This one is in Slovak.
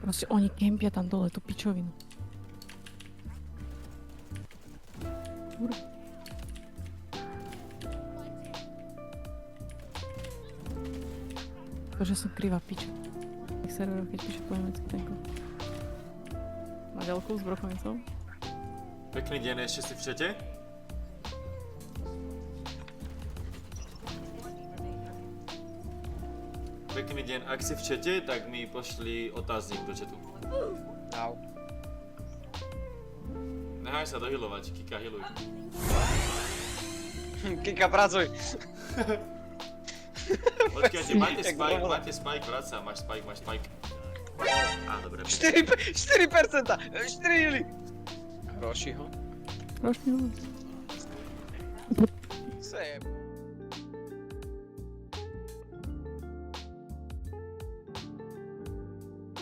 Proste oni kempia tam dole, tú pičovinu. Kurva. To, že som krivá piča. V tých serveroch, keď píše po nemecky tenko. Má ďalku s brokovnicou. Pekný deň, ešte si v čete? Pekný deň, ak si v čete, tak mi pošli otáznik do četu. Au. Nehaj sa dohilovať, Kika, hiluj. Kika, pracuj! Počkajte, máte spike, vrát sa, máš spike. Á, dobre. 4%! 4 hily! Roši ho. Prošli ho. Sejeb.